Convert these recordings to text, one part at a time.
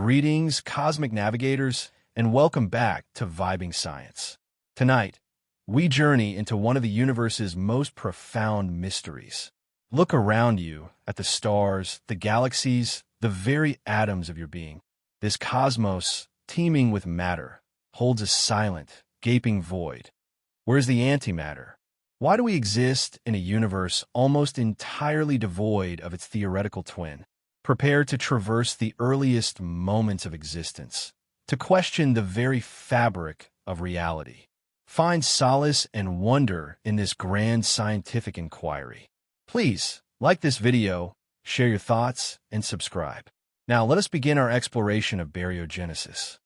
Greetings, cosmic navigators, and welcome back to Vibing Science. Tonight, we journey into one of the universe's most profound mysteries. Look around you at the stars, the galaxies, the very atoms of your being. This cosmos, teeming with matter, holds a silent, gaping void. Where's the antimatter? Why do we exist in a universe almost entirely devoid of its theoretical twin? Prepare to traverse the earliest moments of existence, to question the very fabric of reality. Find solace and wonder in this grand scientific inquiry. Please, like this video, share your thoughts, and subscribe. Now, let us begin our exploration of baryogenesis.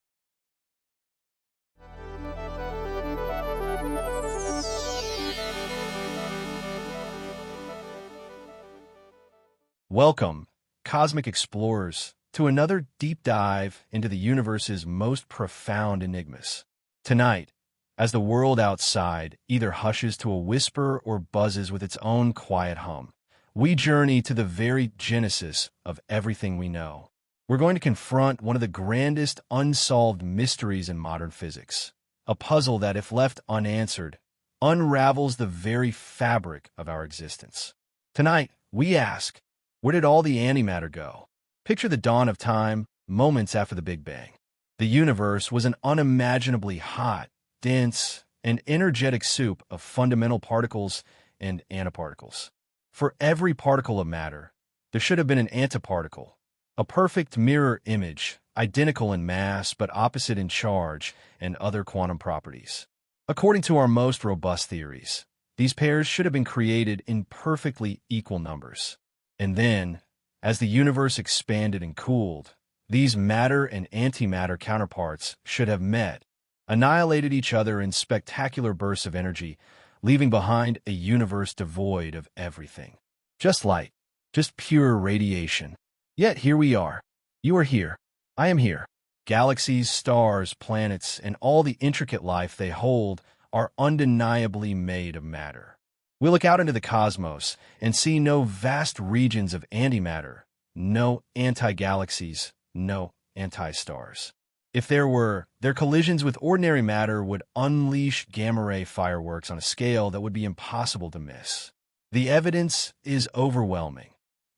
Welcome, cosmic explorers, to another deep dive into the universe's most profound enigmas. Tonight, as the world outside either hushes to a whisper or buzzes with its own quiet hum, we journey to the very genesis of everything we know. We're going to confront one of the grandest unsolved mysteries in modern physics, a puzzle that, if left unanswered, unravels the very fabric of our existence. Tonight, we ask, where did all the antimatter go? Picture the dawn of time, moments after the Big Bang. The universe was an unimaginably hot, dense, and energetic soup of fundamental particles and antiparticles. For every particle of matter, there should have been an antiparticle, a perfect mirror image, identical in mass but opposite in charge and other quantum properties. According to our most robust theories, these pairs should have been created in perfectly equal numbers. And then, as the universe expanded and cooled, these matter and antimatter counterparts should have met, annihilated each other in spectacular bursts of energy, leaving behind a universe devoid of everything. Just light, just pure radiation. Yet here we are. You are here. I am here. Galaxies, stars, planets, and all the intricate life they hold are undeniably made of matter. We look out into the cosmos and see no vast regions of antimatter, no anti-galaxies, no anti-stars. If there were, their collisions with ordinary matter would unleash gamma-ray fireworks on a scale that would be impossible to miss. The evidence is overwhelming.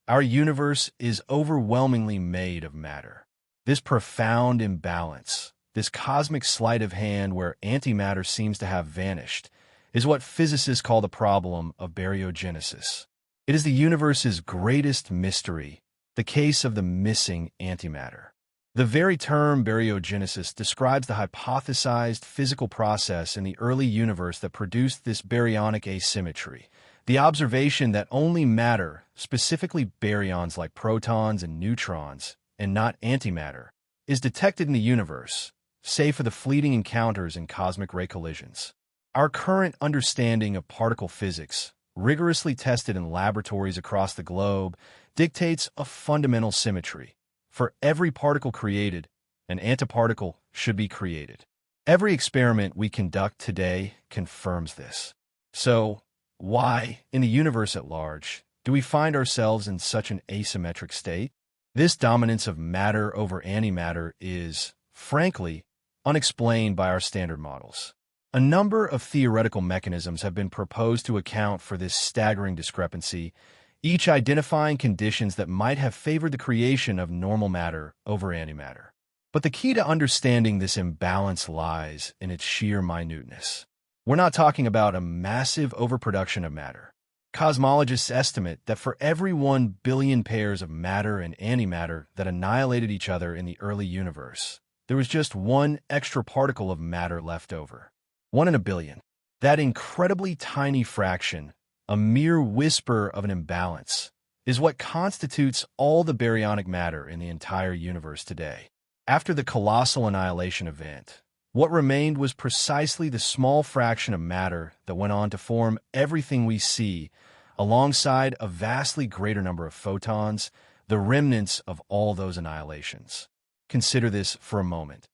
Our universe is overwhelmingly made of matter. This profound imbalance, this cosmic sleight of hand where antimatter seems to have vanished, is what physicists call the problem of baryogenesis. It is the universe's greatest mystery, the case of the missing antimatter. The very term baryogenesis describes the hypothesized physical process in the early universe that produced this baryonic asymmetry, the observation that only matter, specifically baryons like protons and neutrons, and not antimatter, is detected in the universe, save for the fleeting encounters in cosmic ray collisions. Our current understanding of particle physics, rigorously tested in laboratories across the globe, dictates a fundamental symmetry. For every particle created, an antiparticle should be created. Every experiment we conduct today confirms this. So, why, in the universe at large, do we find ourselves in such an asymmetric state? This dominance of matter over antimatter is, frankly, unexplained by our standard models. A number of theoretical mechanisms have been proposed to account for this staggering discrepancy, each identifying conditions that might have favored the creation of normal matter over antimatter. But the key to understanding this imbalance lies in its sheer minuteness. We're not talking about a massive overproduction of matter. Cosmologists estimate that for every 1 billion pairs of matter and antimatter that annihilated each other in the early universe, there was just one extra particle of matter left over. 1 in a billion. That incredibly tiny fraction, a mere whisper of an imbalance, is what constitutes all the baryonic matter in the entire universe today. After the colossal annihilation event, what remained was precisely the small fraction of matter that went on to form everything we see, alongside a vastly greater number of photons, the remnants of all those annihilations. Consider this for a moment.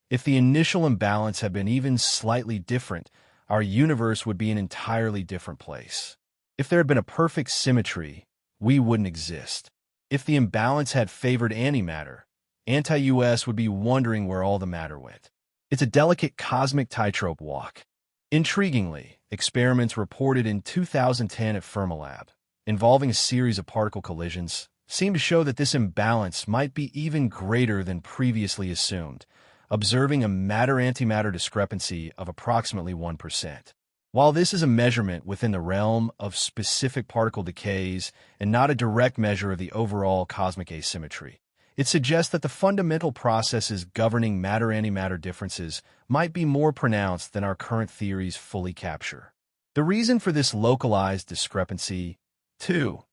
If the initial imbalance had been even slightly different, our universe would be an entirely different place. If there had been a perfect symmetry, we wouldn't exist. If the imbalance had favored antimatter, anti-US would be wondering where all the matter went. It's a delicate cosmic tightrope walk. Intriguingly, experiments reported in 2010 at Fermilab, involving a series of particle collisions, seem to show that this imbalance might be even greater than previously assumed, observing a matter-antimatter discrepancy of approximately 1%. While this is a measurement within the realm of specific particle decays and not a direct measure of the overall cosmic asymmetry, it suggests that the fundamental processes governing matter-antimatter differences might be more pronounced than our current theories fully capture. The reason for this localized discrepancy, too,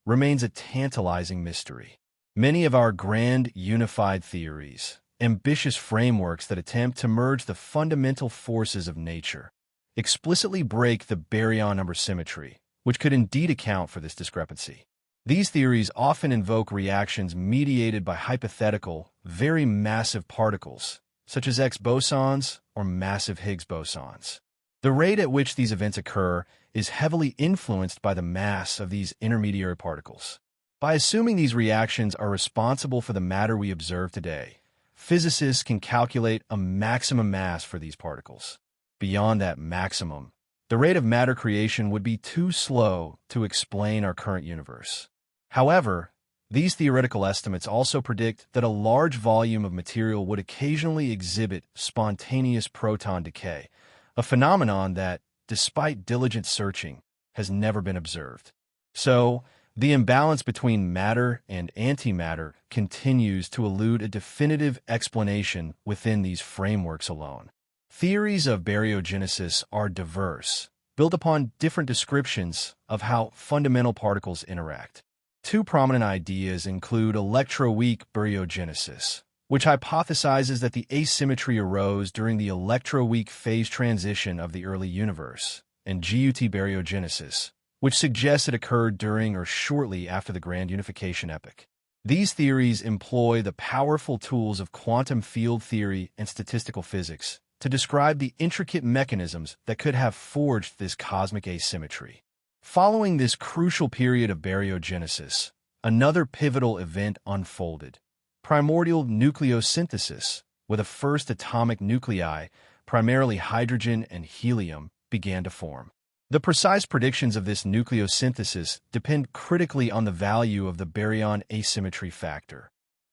remains a tantalizing mystery. Many of our grand unified theories, ambitious frameworks that attempt to merge the fundamental forces of nature, explicitly break the baryon number symmetry, which could indeed account for this discrepancy. These theories often invoke reactions mediated by hypothetical, very massive particles, such as X bosons or massive Higgs bosons. The rate at which these events occur is heavily influenced by the mass of these intermediary particles. By assuming these reactions are responsible for the matter we observe today, physicists can calculate a maximum mass for these particles. Beyond that maximum, the rate of matter creation would be too slow to explain our current universe. However, these theoretical estimates also predict that a large volume of material would occasionally exhibit spontaneous proton decay, a phenomenon that, despite diligent searching, has never been observed. So, the imbalance between matter and antimatter continues to elude a definitive explanation within these frameworks alone. Theories of baryogenesis are diverse, built upon different descriptions of how fundamental particles interact. Two prominent ideas include electroweak baryogenesis, which hypothesizes that the asymmetry arose during the electroweak phase transition of the early universe, and GUT baryogenesis, which suggests it occurred during or shortly after the Grand Unification epoch. These theories employ the powerful tools of quantum field theory and statistical physics to describe the intricate mechanisms that could have forged this cosmic asymmetry. Following this crucial period of baryogenesis, another pivotal event unfolded: primordial nucleosynthesis, where the first atomic nuclei, primarily hydrogen and helium, began to form. The precise predictions of this nucleosynthesis depend critically on the value of the baryon asymmetry factor.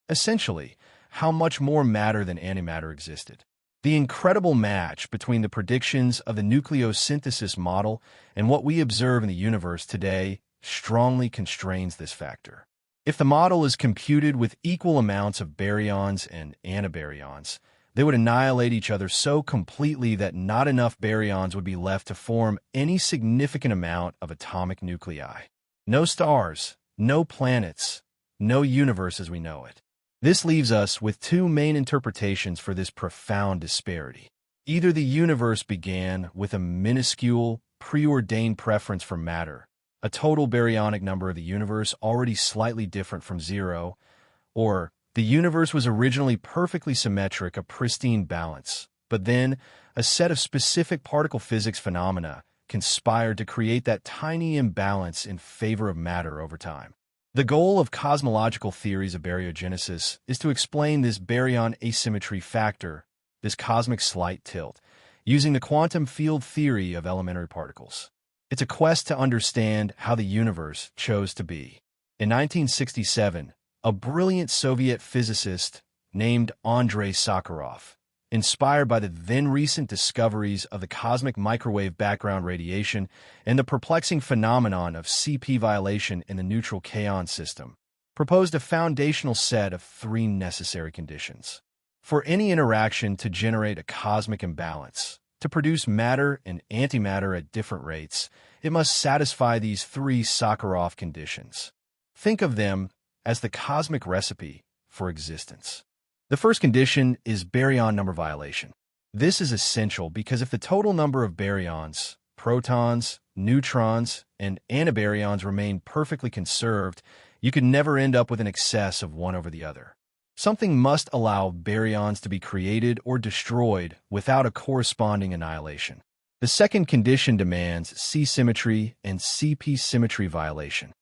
Essentially, how much more matter than antimatter existed. The incredible match between the predictions of the nucleosynthesis model and what we observe in the universe today strongly constrains this factor. If the model is computed with equal amounts of baryons and antibaryons, they would annihilate each other so completely that not enough baryons would be left to form any significant amount of atomic nuclei. No stars, no planets, no universe as we know it. This leaves us with two main interpretations for this profound disparity. Either the universe began with a minuscule, preordained preference for matter, a total baryonic number of the universe already slightly different from zero, or the universe was originally perfectly symmetric, a pristine balance, but then a set of specific particle physics phenomena conspired to create that tiny imbalance in favor of matter over time. The goal of cosmological theories of baryogenesis is to explain this baryon asymmetry factor, this cosmic slight tilt, using the quantum field theory of elementary particles. It's a quest to understand how the universe chose to be. In 1967, a brilliant Soviet physicist named Andrei Sakharov, inspired by the then-recent discoveries of the cosmic microwave background radiation and the perplexing phenomenon of CP violation in the neutral kaon system, proposed a foundational set of three necessary conditions. For any interaction to generate a cosmic imbalance, to produce matter and antimatter at different rates, it must satisfy these three Sakharov conditions. Think of them as the cosmic recipe for existence. The first condition is baryon number violation. This is essential because if the total number of baryons, protons, neutrons, and antibaryons remain perfectly conserved, you could never end up with an excess of one over the other. Something must allow baryons to be created or destroyed without a corresponding annihilation. The second condition demands C-symmetry and CP symmetry violation.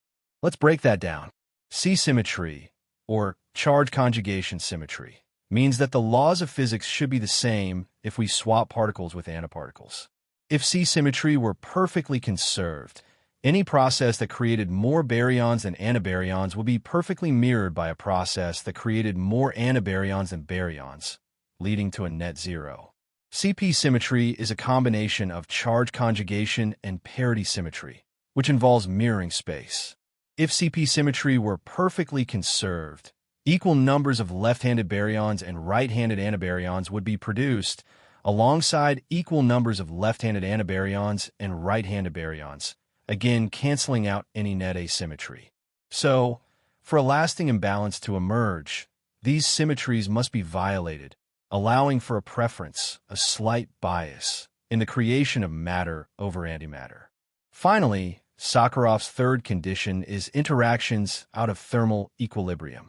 Let's break that down. C-symmetry or charge conjugation symmetry, means that the laws of physics should be the same if we swap particles with antiparticles. If C-symmetry were perfectly conserved, any process that created more baryons than antibaryons would be perfectly mirrored by a process that created more antibaryons than baryons, leading to a net zero. CP symmetry is a combination of charge conjugation and parity symmetry, which involves mirroring space. If CP symmetry were perfectly conserved, equal numbers of left-handed baryons and right-handed antibaryons would be produced, alongside equal numbers of left-handed antibaryons and right-handed baryons, again canceling out any net asymmetry. So, for a lasting imbalance to emerge, these symmetries must be violated, allowing for a preference, a slight bias, in the creation of matter over antimatter. Finally, Sakharov's third condition is interactions out of thermal equilibrium.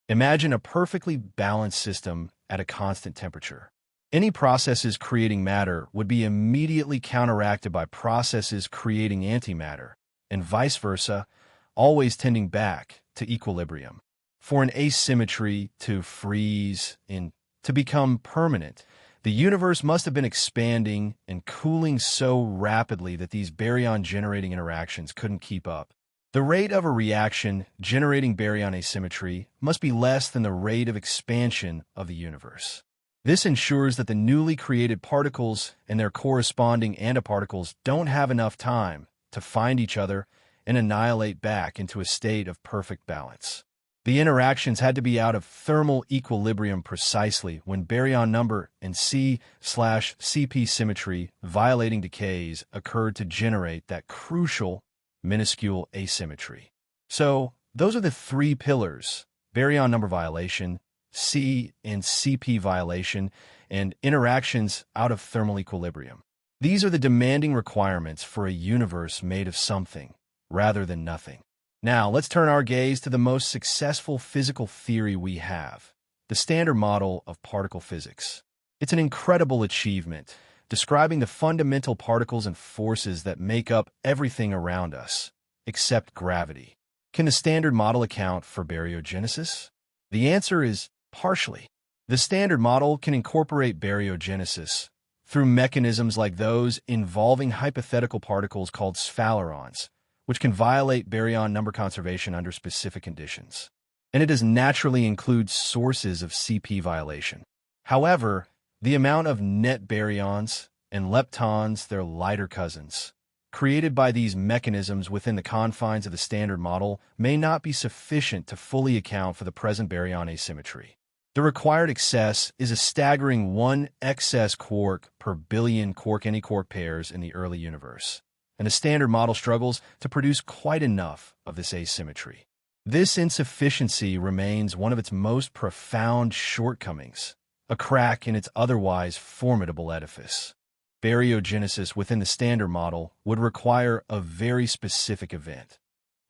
Imagine a perfectly balanced system at a constant temperature. Any processes creating matter would be immediately counteracted by processes creating antimatter, and vice versa, always tending back to equilibrium. For an asymmetry to freeze and to become permanent, the universe must have been expanding and cooling so rapidly that these baryon-generating interactions couldn't keep up. The rate of a reaction generating baryon asymmetry must be less than the rate of expansion of the universe. This ensures that the newly created particles and their corresponding antiparticles don't have enough time to find each other and annihilate back into a state of perfect balance. The interactions had to be out of thermal equilibrium precisely when baryon number and C/CP symmetry violating decays occurred to generate that crucial, minuscule asymmetry. So, those are the three pillars: baryon number violation, C and CP violation, and interactions out of thermal equilibrium. These are the demanding requirements for a universe made of something rather than nothing. Now, let's turn our gaze to the most successful physical theory we have, the Standard Model of particle physics. It's an incredible achievement, describing the fundamental particles and forces that make up everything around us, except gravity. Can the Standard Model account for baryogenesis? The answer is partially. The Standard Model can incorporate baryogenesis through mechanisms like those involving hypothetical particles called sphalerons, which can violate baryon number conservation under specific conditions. And it does naturally include sources of CP violation. However, the amount of net baryons and leptons, their lighter cousins, created by these mechanisms within the confines of the Standard Model may not be sufficient to fully account for the present baryon asymmetry. The required excess is a staggering 1 excess quark per billion quark-antiquark pairs in the early universe, and the Standard Model struggles to produce quite enough of this asymmetry. This insufficiency remains one of its most profound shortcomings, a crack in its otherwise formidable edifice. Baryogenesis within the Standard Model would require a very specific event: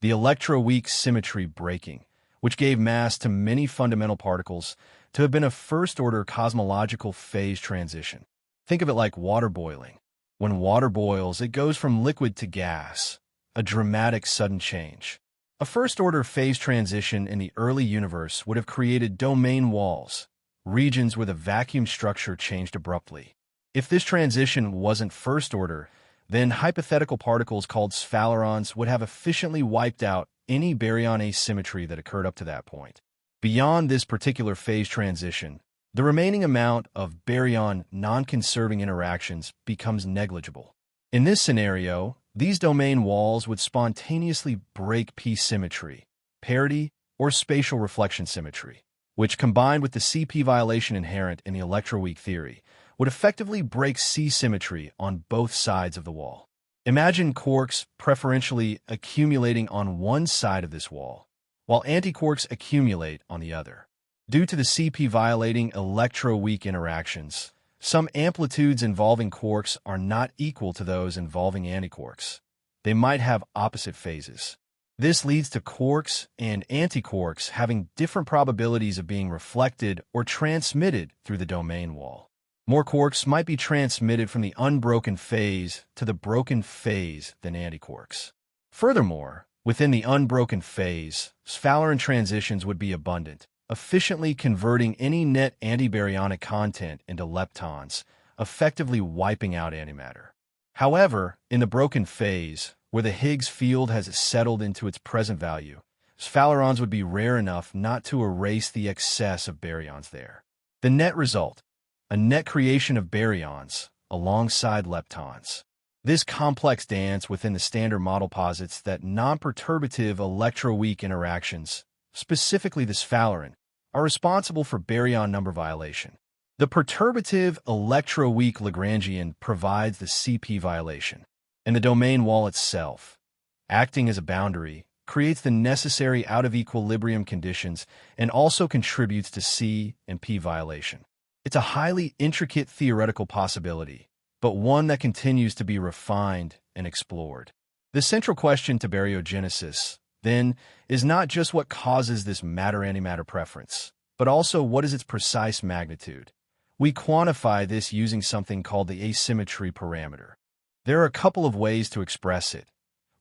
the electroweak symmetry breaking, which gave mass to many fundamental particles, to have been a first-order cosmological phase transition. Think of it like water boiling. When water boils, it goes from liquid to gas, a dramatic sudden change. A first-order phase transition in the early universe would have created domain walls, regions where the vacuum structure changed abruptly. If this transition wasn't first-order, then hypothetical particles called sphalerons would have efficiently wiped out any baryon asymmetry that occurred up to that point. Beyond this particular phase transition, the remaining amount of baryon non-conserving interactions becomes negligible. In this scenario, these domain walls would spontaneously break p-symmetry, parity, or spatial reflection symmetry, which, combined with the CP violation inherent in the electroweak theory, would effectively break C-symmetry on both sides of the wall. Imagine quarks preferentially accumulating on one side of this wall, while antiquarks accumulate on the other. Due to the CP-violating electroweak interactions, some amplitudes involving quarks are not equal to those involving antiquarks. They might have opposite phases. This leads to quarks and antiquarks having different probabilities of being reflected or transmitted through the domain wall. More quarks might be transmitted from the unbroken phase to the broken phase than antiquarks. Furthermore, Within the unbroken phase, Sphaleron transitions would be abundant, efficiently converting any net antibaryonic content into leptons, effectively wiping out antimatter. However, in the broken phase, where the Higgs field has settled into its present value, sphalerons would be rare enough not to erase the excess of baryons there. The net result, a net creation of baryons alongside leptons. This complex dance within the standard model posits that non-perturbative electroweak interactions, specifically the sphaleron, are responsible for baryon number violation. The perturbative electroweak Lagrangian provides the CP violation, and the domain wall itself, acting as a boundary, creates the necessary out-of-equilibrium conditions and also contributes to C and P violation. It's a highly intricate theoretical possibility, but one that continues to be refined and explored. The central question to baryogenesis, then, is not just what causes this matter-antimatter preference, but also what is its precise magnitude. We quantify this using something called the asymmetry parameter. There are a couple of ways to express it,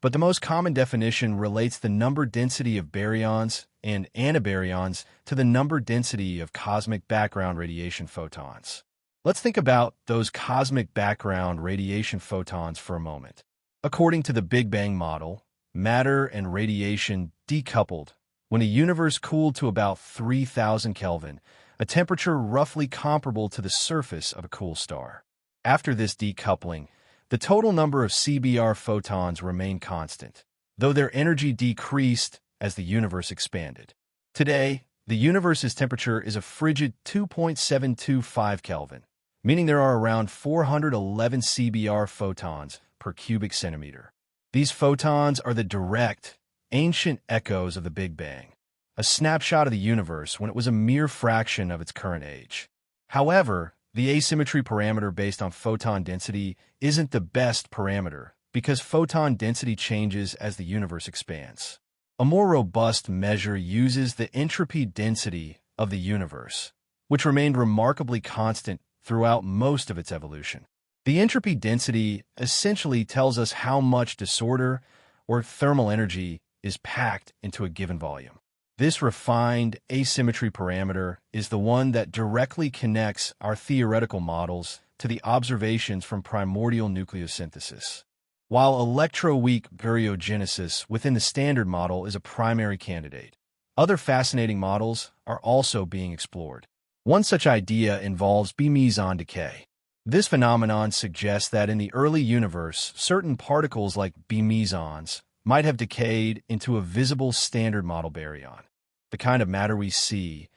but the most common definition relates the number density of baryons and antibaryons to the number density of cosmic background radiation photons. Let's think about those cosmic background radiation photons for a moment. According to the Big Bang model, matter and radiation decoupled when a universe cooled to about 3,000 Kelvin, a temperature roughly comparable to the surface of a cool star. After this decoupling, the total number of CBR photons remained constant, though their energy decreased as the universe expanded. Today, the universe's temperature is a frigid 2.725 Kelvin, meaning there are around 411 CBR photons per cubic centimeter. These photons are the direct, ancient echoes of the Big Bang, a snapshot of the universe when it was a mere fraction of its current age. However, the asymmetry parameter based on photon density isn't the best parameter because photon density changes as the universe expands. A more robust measure uses the entropy density of the universe, which remained remarkably constant throughout most of its evolution. The entropy density essentially tells us how much disorder or thermal energy is packed into a given volume. This refined asymmetry parameter is the one that directly connects our theoretical models to the observations from primordial nucleosynthesis. While electroweak baryogenesis within the standard model is a primary candidate, other fascinating models are also being explored. One such idea involves B-meson decay. This phenomenon suggests that in the early universe, certain particles like B-mesons might have decayed into a visible standard model baryon, the kind of matter we see,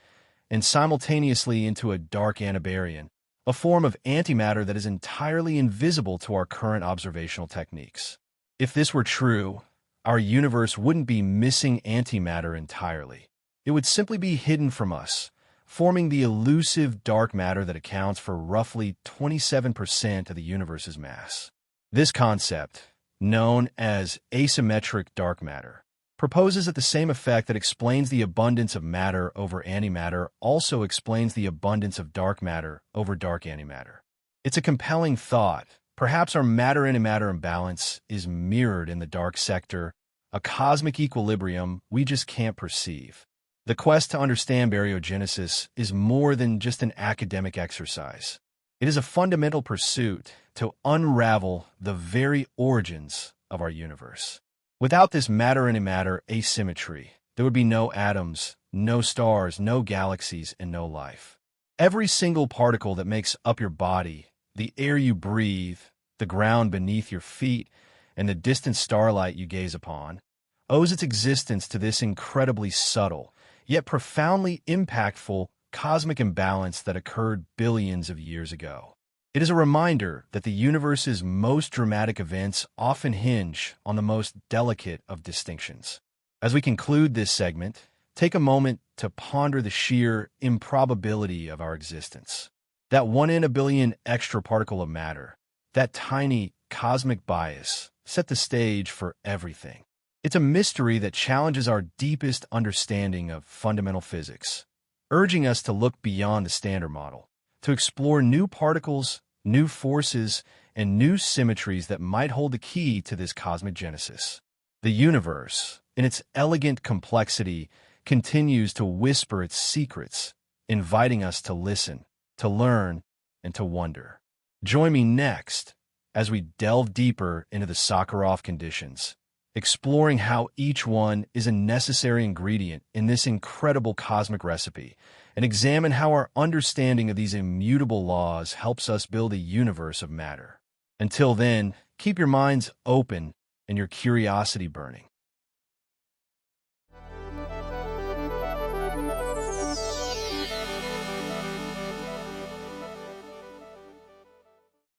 and simultaneously into a dark antibaryon, a form of antimatter that is entirely invisible to our current observational techniques. If this were true, our universe wouldn't be missing antimatter entirely. It would simply be hidden from us, forming the elusive dark matter that accounts for roughly 27% of the universe's mass. This concept, known as asymmetric dark matter, proposes that the same effect that explains the abundance of matter over antimatter also explains the abundance of dark matter over dark antimatter. It's a compelling thought. Perhaps our matter-antimatter imbalance is mirrored in the dark sector, a cosmic equilibrium we just can't perceive. The quest to understand baryogenesis is more than just an academic exercise. It is a fundamental pursuit to unravel the very origins of our universe. Without this matter-antimatter asymmetry, there would be no atoms, no stars, no galaxies, and no life. Every single particle that makes up your body, the air you breathe, the ground beneath your feet, and the distant starlight you gaze upon, owes its existence to this incredibly subtle, yet profoundly impactful cosmic imbalance that occurred billions of years ago. It is a reminder that the universe's most dramatic events often hinge on the most delicate of distinctions. As we conclude this segment, take a moment to ponder the sheer improbability of our existence. That 1 in a billion extra particle of matter, that tiny cosmic bias, set the stage for everything. It's a mystery that challenges our deepest understanding of fundamental physics, urging us to look beyond the standard model, to explore new particles, new forces, and new symmetries that might hold the key to this cosmic genesis. The universe, in its elegant complexity, continues to whisper its secrets, inviting us to listen, to learn, and to wonder. Join me next as we delve deeper into the Sakharov conditions, exploring how each one is a necessary ingredient in this incredible cosmic recipe, and examine how our understanding of these immutable laws helps us build a universe of matter. Until then, keep your minds open and your curiosity burning.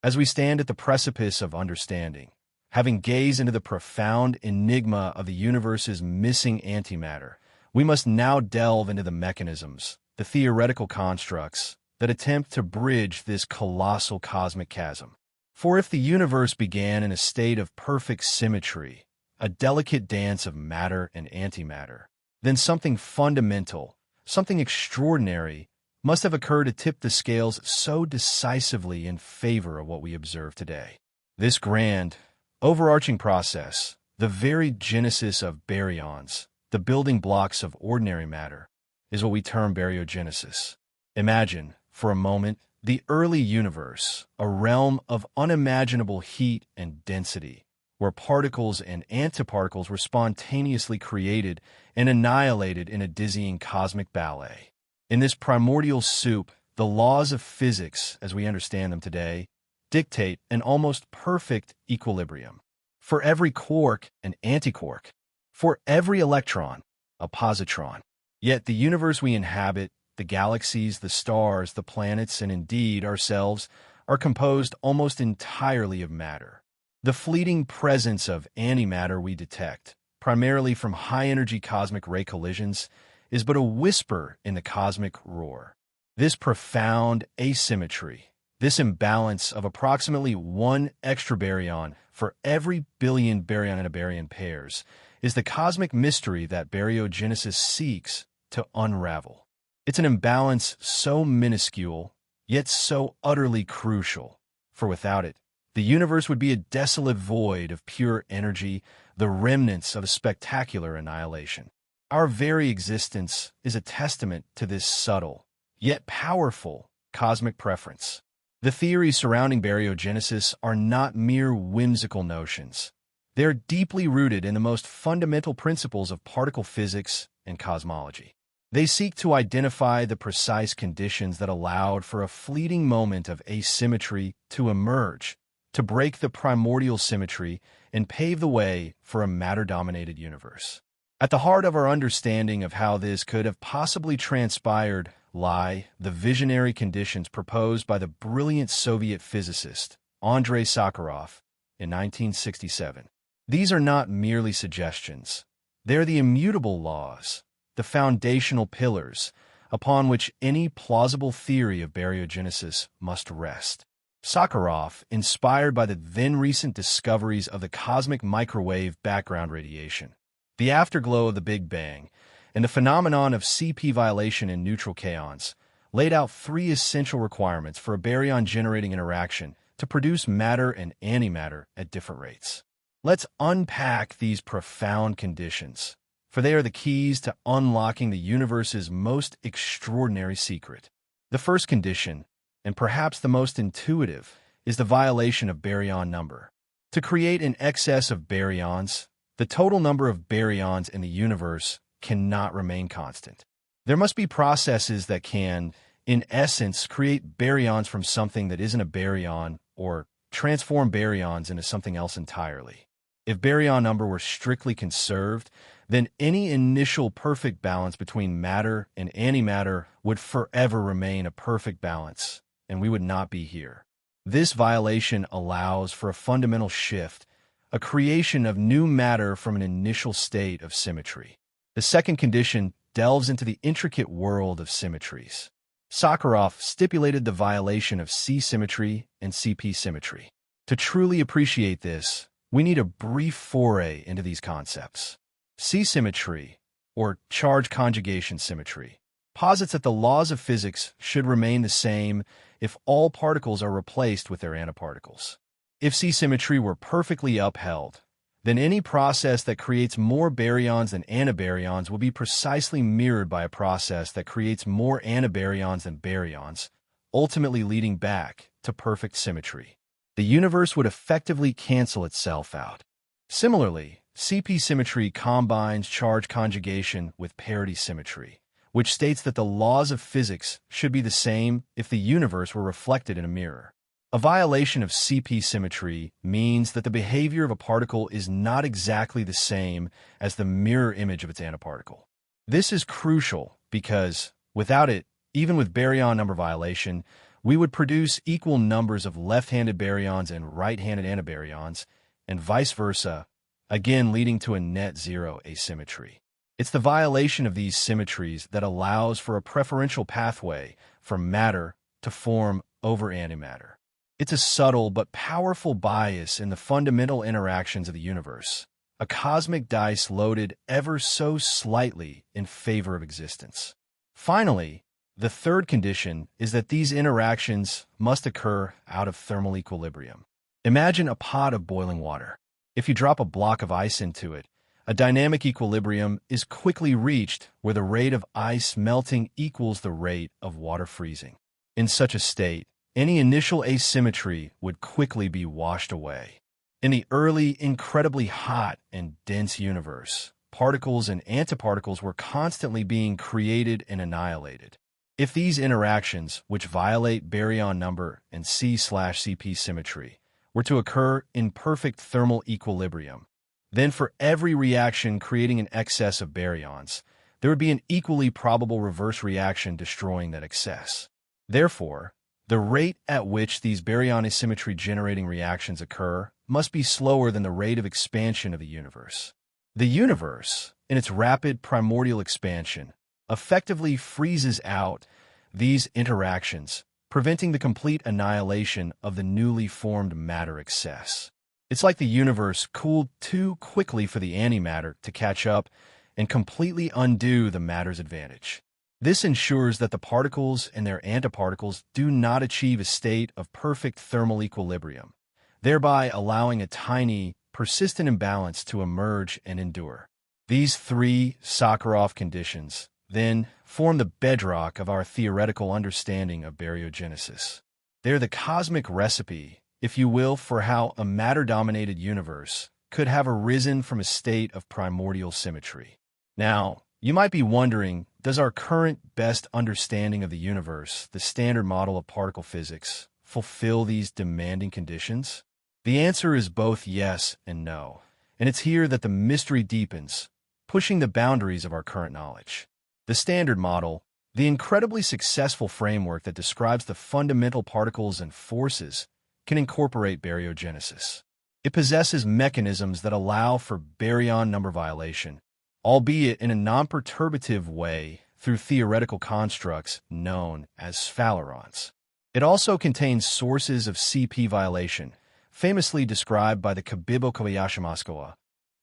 As we stand at the precipice of understanding, having gazed into the profound enigma of the universe's missing antimatter, we must now delve into the mechanisms, the theoretical constructs, that attempt to bridge this colossal cosmic chasm. For if the universe began in a state of perfect symmetry, a delicate dance of matter and antimatter, then something fundamental, something extraordinary, must have occurred to tip the scales so decisively in favor of what we observe today. This grand, overarching process, the very genesis of baryons, the building blocks of ordinary matter, is what we term baryogenesis. Imagine, for a moment, the early universe, a realm of unimaginable heat and density, where particles and antiparticles were spontaneously created and annihilated in a dizzying cosmic ballet. In this primordial soup, the laws of physics, as we understand them today, dictate an almost perfect equilibrium. For every quark, an antiquark. For every electron, a positron. Yet the universe we inhabit, the galaxies, the stars, the planets, and indeed ourselves, are composed almost entirely of matter. The fleeting presence of antimatter we detect, primarily from high-energy cosmic ray collisions, is but a whisper in the cosmic roar. This profound asymmetry, this imbalance of approximately one extra baryon for every billion baryon and aberyon pairs, is the cosmic mystery that baryogenesis seeks to unravel. It's an imbalance so minuscule, yet so utterly crucial, for without it, the universe would be a desolate void of pure energy, the remnants of a spectacular annihilation. Our very existence is a testament to this subtle, yet powerful, cosmic preference. The theories surrounding baryogenesis are not mere whimsical notions. They are deeply rooted in the most fundamental principles of particle physics and cosmology. They seek to identify the precise conditions that allowed for a fleeting moment of asymmetry to emerge, to break the primordial symmetry and pave the way for a matter-dominated universe. At the heart of our understanding of how this could have possibly transpired lie the visionary conditions proposed by the brilliant Soviet physicist Andrei Sakharov in 1967. These are not merely suggestions. They're the immutable laws, the foundational pillars upon which any plausible theory of baryogenesis must rest. Sakharov, inspired by the then-recent discoveries of the cosmic microwave background radiation, the afterglow of the Big Bang, and the phenomenon of CP violation in neutral kaons, laid out three essential requirements for a baryon-generating interaction to produce matter and antimatter at different rates. Let's unpack these profound conditions, for they are the keys to unlocking the universe's most extraordinary secret. The first condition, and perhaps the most intuitive, is the violation of baryon number. To create an excess of baryons, the total number of baryons in the universe cannot remain constant. There must be processes that can, in essence, create baryons from something that isn't a baryon or transform baryons into something else entirely. If baryon number were strictly conserved, then any initial perfect balance between matter and antimatter would forever remain a perfect balance, and we would not be here. This violation allows for a fundamental shift, a creation of new matter from an initial state of symmetry. The second condition delves into the intricate world of symmetries. Sakharov stipulated the violation of C-symmetry and CP symmetry. To truly appreciate this, we need a brief foray into these concepts. C-symmetry, or charge conjugation symmetry, posits that the laws of physics should remain the same if all particles are replaced with their antiparticles. If C-symmetry were perfectly upheld, then any process that creates more baryons than antibaryons will be precisely mirrored by a process that creates more antibaryons than baryons, ultimately leading back to perfect symmetry. The universe would effectively cancel itself out. Similarly, CP symmetry combines charge conjugation with parity symmetry, which states that the laws of physics should be the same if the universe were reflected in a mirror. A violation of CP symmetry means that the behavior of a particle is not exactly the same as the mirror image of its antiparticle. This is crucial because, without it, even with baryon number violation, we would produce equal numbers of left-handed baryons and right-handed antibaryons, and vice versa, again leading to a net zero asymmetry. It's the violation of these symmetries that allows for a preferential pathway from matter to form over antimatter. It's a subtle but powerful bias in the fundamental interactions of the universe, a cosmic dice loaded ever so slightly in favor of existence. Finally, the third condition is that these interactions must occur out of thermal equilibrium. Imagine a pot of boiling water. If you drop a block of ice into it, a dynamic equilibrium is quickly reached where the rate of ice melting equals the rate of water freezing. In such a state, any initial asymmetry would quickly be washed away. In the early, incredibly hot and dense universe, particles and antiparticles were constantly being created and annihilated. If these interactions, which violate baryon number and C/CP symmetry, were to occur in perfect thermal equilibrium, then for every reaction creating an excess of baryons, there would be an equally probable reverse reaction destroying that excess. Therefore, the rate at which these baryon asymmetry-generating reactions occur must be slower than the rate of expansion of the universe. The universe, in its rapid primordial expansion, effectively freezes out these interactions, preventing the complete annihilation of the newly formed matter excess. It's like the universe cooled too quickly for the antimatter to catch up and completely undo the matter's advantage. This ensures that the particles and their antiparticles do not achieve a state of perfect thermal equilibrium, thereby allowing a tiny, persistent imbalance to emerge and endure. These three Sakharov conditions, then, form the bedrock of our theoretical understanding of baryogenesis. They're the cosmic recipe, if you will, for how a matter-dominated universe could have arisen from a state of primordial symmetry. Now, you might be wondering, does our current best understanding of the universe, the standard model of particle physics, fulfill these demanding conditions? The answer is both yes and no, and it's here that the mystery deepens, pushing the boundaries of our current knowledge. The standard model, the incredibly successful framework that describes the fundamental particles and forces, can incorporate baryogenesis. It possesses mechanisms that allow for baryon number violation, albeit in a non-perturbative way through theoretical constructs known as sphalerons. It also contains sources of CP violation, famously described by the Kabibo-Kobayashi-Moskwa,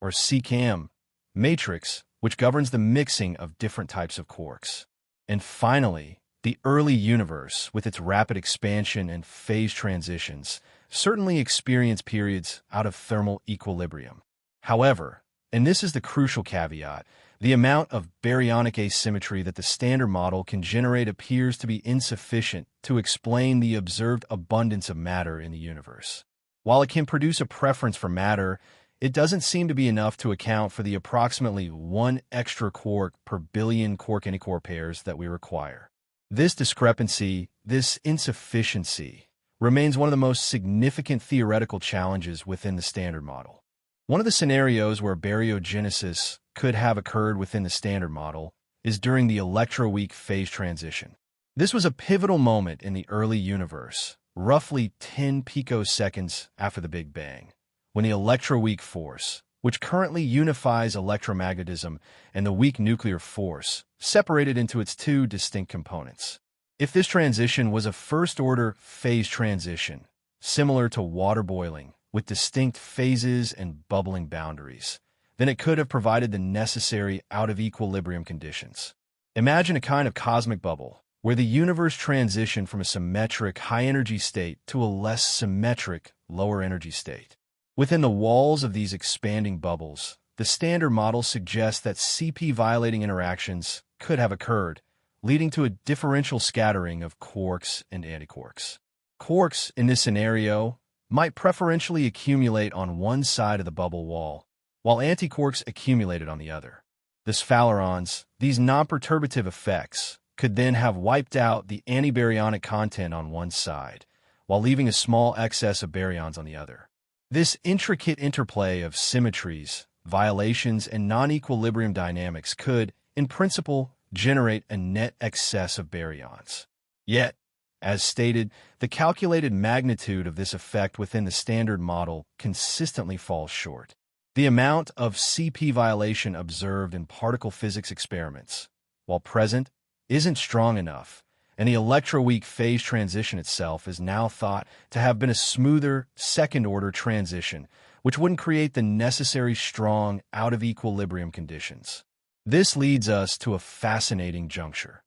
or CKM, matrix, which governs the mixing of different types of quarks. And finally, the early universe, with its rapid expansion and phase transitions, certainly experienced periods out of thermal equilibrium. However, and this is the crucial caveat, the amount of baryonic asymmetry that the standard model can generate appears to be insufficient to explain the observed abundance of matter in the universe. While it can produce a preference for matter, it doesn't seem to be enough to account for the approximately 1 extra quark per billion quark-antiquark pairs that we require. This discrepancy, this insufficiency, remains one of the most significant theoretical challenges within the standard model. One of the scenarios where baryogenesis could have occurred within the standard model is during the electroweak phase transition. This was a pivotal moment in the early universe, roughly 10 picoseconds after the Big Bang, when the electroweak force, which currently unifies electromagnetism and the weak nuclear force, separated into its two distinct components. If this transition was a first-order phase transition, similar to water boiling, with distinct phases and bubbling boundaries, then it could have provided the necessary out-of-equilibrium conditions. Imagine a kind of cosmic bubble, where the universe transitioned from a symmetric high-energy state to a less symmetric lower-energy state. Within the walls of these expanding bubbles, the Standard Model suggests that CP-violating interactions could have occurred, leading to a differential scattering of quarks and antiquarks. Quarks, in this scenario, might preferentially accumulate on one side of the bubble wall, while antiquarks accumulated on the other. The sphalerons, these non-perturbative effects, could then have wiped out the antibaryonic content on one side, while leaving a small excess of baryons on the other. This intricate interplay of symmetries, violations, and non-equilibrium dynamics could, in principle, generate a net excess of baryons. Yet, as stated, the calculated magnitude of this effect within the Standard Model consistently falls short. The amount of CP violation observed in particle physics experiments, while present, isn't strong enough, and the electroweak phase transition itself is now thought to have been a smoother second-order transition, which wouldn't create the necessary strong out-of-equilibrium conditions. This leads us to a fascinating juncture.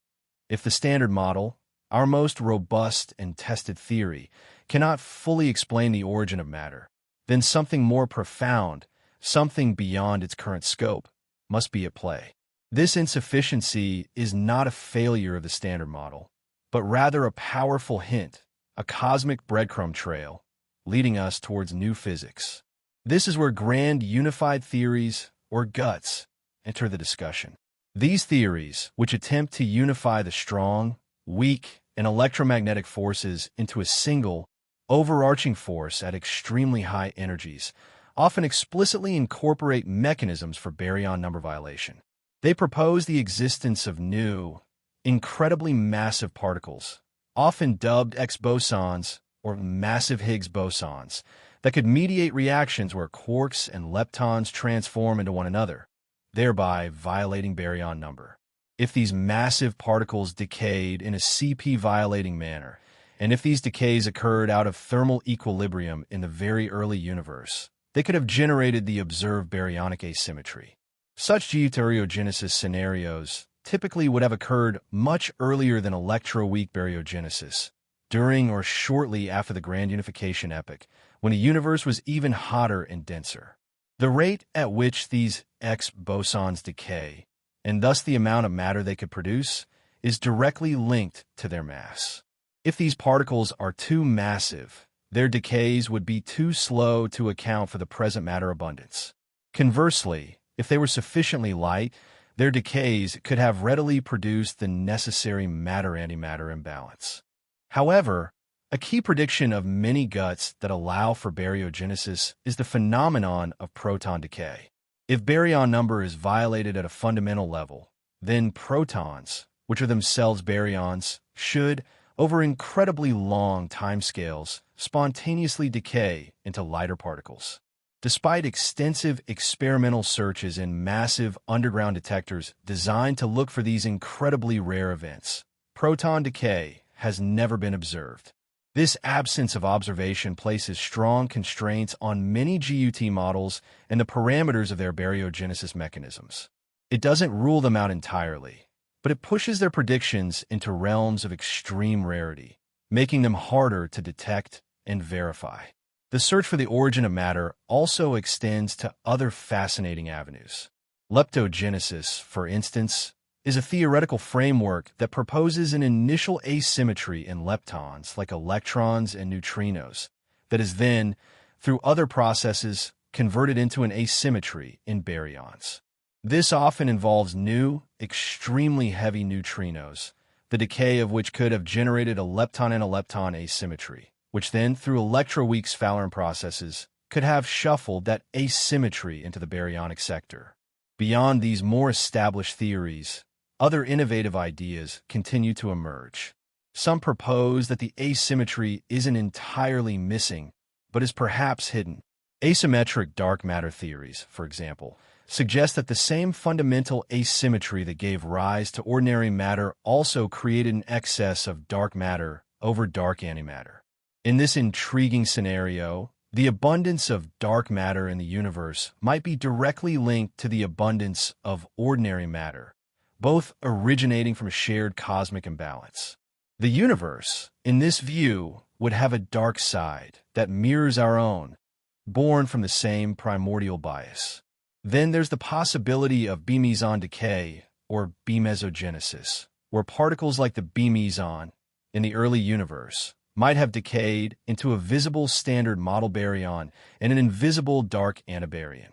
If the Standard Model, our most robust and tested theory, cannot fully explain the origin of matter, then something more profound, something beyond its current scope, must be at play. This insufficiency is not a failure of the Standard Model, but rather a powerful hint, a cosmic breadcrumb trail, leading us towards new physics. This is where grand unified theories, or GUTS, enter the discussion. These theories, which attempt to unify the strong, weak, and electromagnetic forces into a single, overarching force at extremely high energies, often explicitly incorporate mechanisms for baryon number violation. They propose the existence of new, incredibly massive particles, often dubbed X-bosons or massive Higgs bosons, that could mediate reactions where quarks and leptons transform into one another, thereby violating baryon number. If these massive particles decayed in a CP-violating manner, and if these decays occurred out of thermal equilibrium in the very early universe, they could have generated the observed baryonic asymmetry. Such Baryogenesis scenarios typically would have occurred much earlier than electroweak baryogenesis, during or shortly after the grand unification epoch, when the universe was even hotter and denser. The rate at which these X-bosons decay, and thus the amount of matter they could produce, is directly linked to their mass. If these particles are too massive, their decays would be too slow to account for the present matter abundance. Conversely, if they were sufficiently light, their decays could have readily produced the necessary matter-antimatter imbalance. However, a key prediction of many GUTS that allow for baryogenesis is the phenomenon of proton decay. If baryon number is violated at a fundamental level, then protons, which are themselves baryons, should, over incredibly long timescales, spontaneously decay into lighter particles. Despite extensive experimental searches in massive underground detectors designed to look for these incredibly rare events, proton decay has never been observed. This absence of observation places strong constraints on many GUT models and the parameters of their baryogenesis mechanisms. It doesn't rule them out entirely, but it pushes their predictions into realms of extreme rarity, making them harder to detect and verify. The search for the origin of matter also extends to other fascinating avenues. Leptogenesis, for instance, is a theoretical framework that proposes an initial asymmetry in leptons like electrons and neutrinos that is then, through other processes, converted into an asymmetry in baryons. This often involves new, extremely heavy neutrinos, the decay of which could have generated a lepton and a lepton asymmetry, which then, through electroweak Sphalerm processes, could have shuffled that asymmetry into the baryonic sector. Beyond these more established theories, other innovative ideas continue to emerge. Some propose that the asymmetry isn't entirely missing, but is perhaps hidden. Asymmetric dark matter theories, for example, suggest that the same fundamental asymmetry that gave rise to ordinary matter also created an excess of dark matter over dark antimatter. In this intriguing scenario, the abundance of dark matter in the universe might be directly linked to the abundance of ordinary matter, both originating from a shared cosmic imbalance. The universe, in this view, would have a dark side that mirrors our own, born from the same primordial bias. Then there's the possibility of B-meson decay, or B-mesogenesis, where particles like the B-meson in the early universe might have decayed into a visible standard model baryon and an invisible dark antibaryon.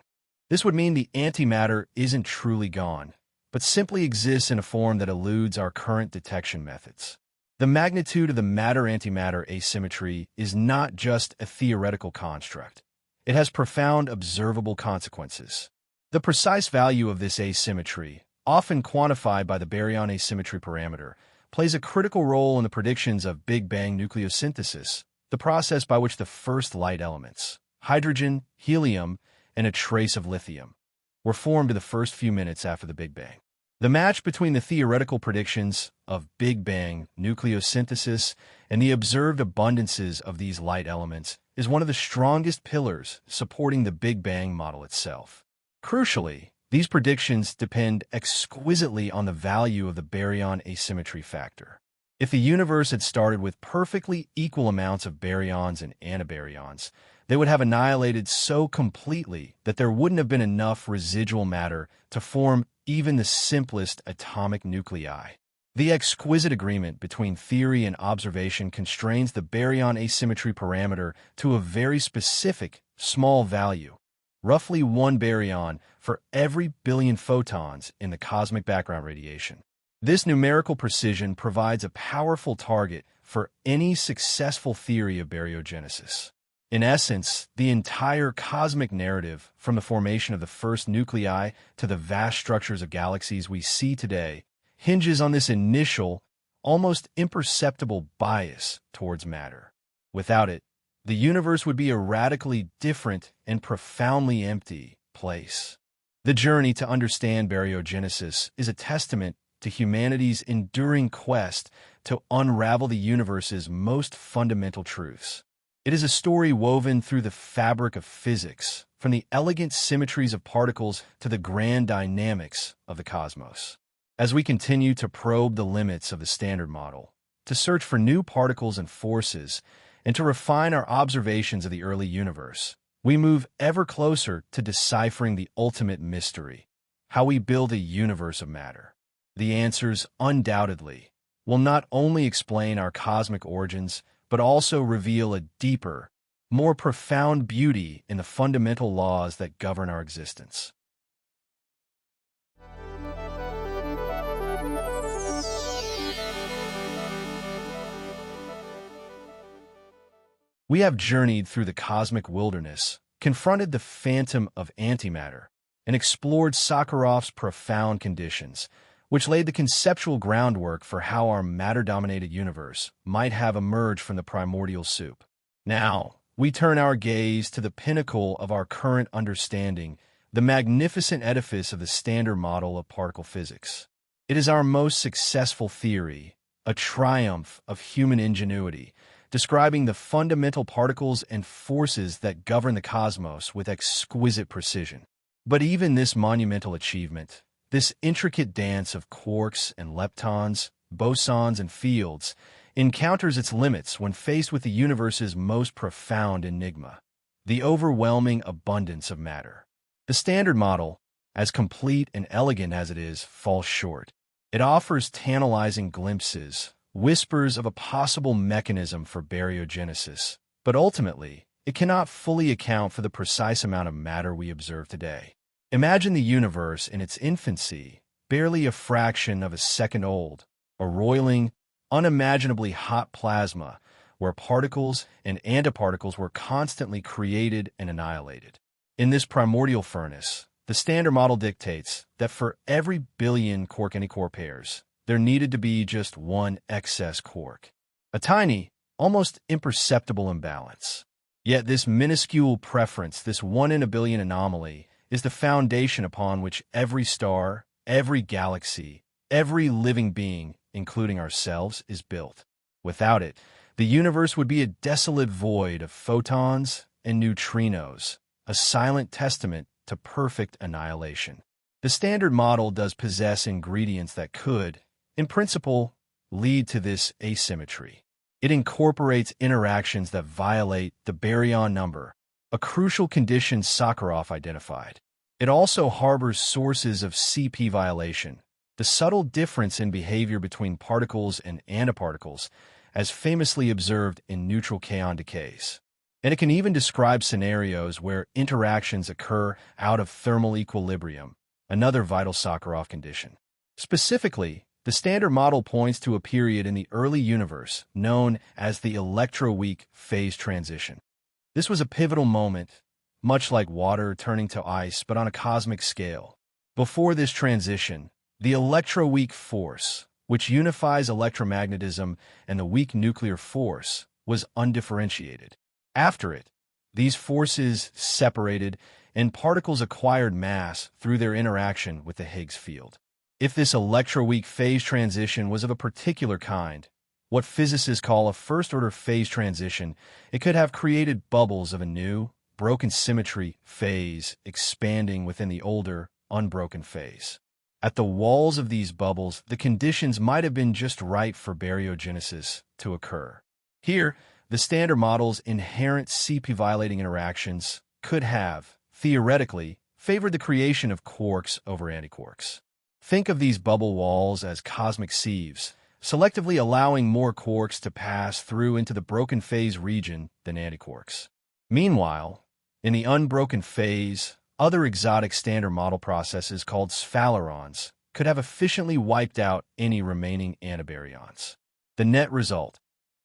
This would mean the antimatter isn't truly gone, but simply exists in a form that eludes our current detection methods. The magnitude of the matter-antimatter asymmetry is not just a theoretical construct. It has profound observable consequences. The precise value of this asymmetry, often quantified by the baryon asymmetry parameter, plays a critical role in the predictions of Big Bang nucleosynthesis, the process by which the first light elements, hydrogen, helium, and a trace of lithium, were formed in the first few minutes after the Big Bang. The match between the theoretical predictions of Big Bang nucleosynthesis and the observed abundances of these light elements is one of the strongest pillars supporting the Big Bang model itself. Crucially, these predictions depend exquisitely on the value of the baryon asymmetry factor. If the universe had started with perfectly equal amounts of baryons and antibaryons, they would have annihilated so completely that there wouldn't have been enough residual matter to form even the simplest atomic nuclei. The exquisite agreement between theory and observation constrains the baryon asymmetry parameter to a very specific, small value, roughly 1 baryon for every billion photons in the cosmic background radiation. This numerical precision provides a powerful target for any successful theory of baryogenesis. In essence, the entire cosmic narrative, from the formation of the first nuclei to the vast structures of galaxies we see today, hinges on this initial, almost imperceptible bias towards matter. Without it, the universe would be a radically different and profoundly empty place. The journey to understand baryogenesis is a testament to humanity's enduring quest to unravel the universe's most fundamental truths. It is a story woven through the fabric of physics, from the elegant symmetries of particles to the grand dynamics of the cosmos. As we continue to probe the limits of the Standard Model, to search for new particles and forces, and to refine our observations of the early universe, we move ever closer to deciphering the ultimate mystery: how we build a universe of matter. The answers, undoubtedly, will not only explain our cosmic origins, but also reveal a deeper, more profound beauty in the fundamental laws that govern our existence. We have journeyed through the cosmic wilderness, confronted the phantom of antimatter, and explored Sakharov's profound conditions, which laid the conceptual groundwork for how our matter-dominated universe might have emerged from the primordial soup. Now, we turn our gaze to the pinnacle of our current understanding, the magnificent edifice of the Standard Model of particle physics. It is our most successful theory, a triumph of human ingenuity, describing the fundamental particles and forces that govern the cosmos with exquisite precision. But even this monumental achievement, this intricate dance of quarks and leptons, bosons and fields, encounters its limits when faced with the universe's most profound enigma: the overwhelming abundance of matter. The Standard Model, as complete and elegant as it is, falls short. It offers tantalizing glimpses, whispers of a possible mechanism for baryogenesis, but ultimately, it cannot fully account for the precise amount of matter we observe today. Imagine the universe in its infancy, barely a fraction of a second old, a roiling, unimaginably hot plasma where particles and antiparticles were constantly created and annihilated. In this primordial furnace, the Standard Model dictates that for every billion quark-antiquark pairs, there needed to be just one excess quark, a tiny, almost imperceptible imbalance. Yet this minuscule preference, this 1 in a billion anomaly, is the foundation upon which every star, every galaxy, every living being, including ourselves, is built. Without it, the universe would be a desolate void of photons and neutrinos, a silent testament to perfect annihilation. The Standard Model does possess ingredients that could, in principle, lead to this asymmetry. It incorporates interactions that violate the baryon number, a crucial condition Sakharov identified. It also harbors sources of CP violation, the subtle difference in behavior between particles and antiparticles, as famously observed in neutral kaon decays. And it can even describe scenarios where interactions occur out of thermal equilibrium, another vital Sakharov condition. Specifically, the Standard Model points to a period in the early universe known as the electroweak phase transition. This was a pivotal moment, much like water turning to ice but on a cosmic scale. Before this transition, the electroweak force, which unifies electromagnetism and the weak nuclear force, was undifferentiated. After it, these forces separated and particles acquired mass through their interaction with the Higgs field. If this electroweak phase transition was of a particular kind, what physicists call a first-order phase transition, it could have created bubbles of a new, broken symmetry phase expanding within the older, unbroken phase. At the walls of these bubbles, the conditions might have been just right for baryogenesis to occur. Here, the Standard Model's inherent CP-violating interactions could have, theoretically, favored the creation of quarks over antiquarks. Think of these bubble walls as cosmic sieves, selectively allowing more quarks to pass through into the broken phase region than antiquarks. Meanwhile, in the unbroken phase, other exotic Standard Model processes called sphalerons could have efficiently wiped out any remaining antibaryons. The net result: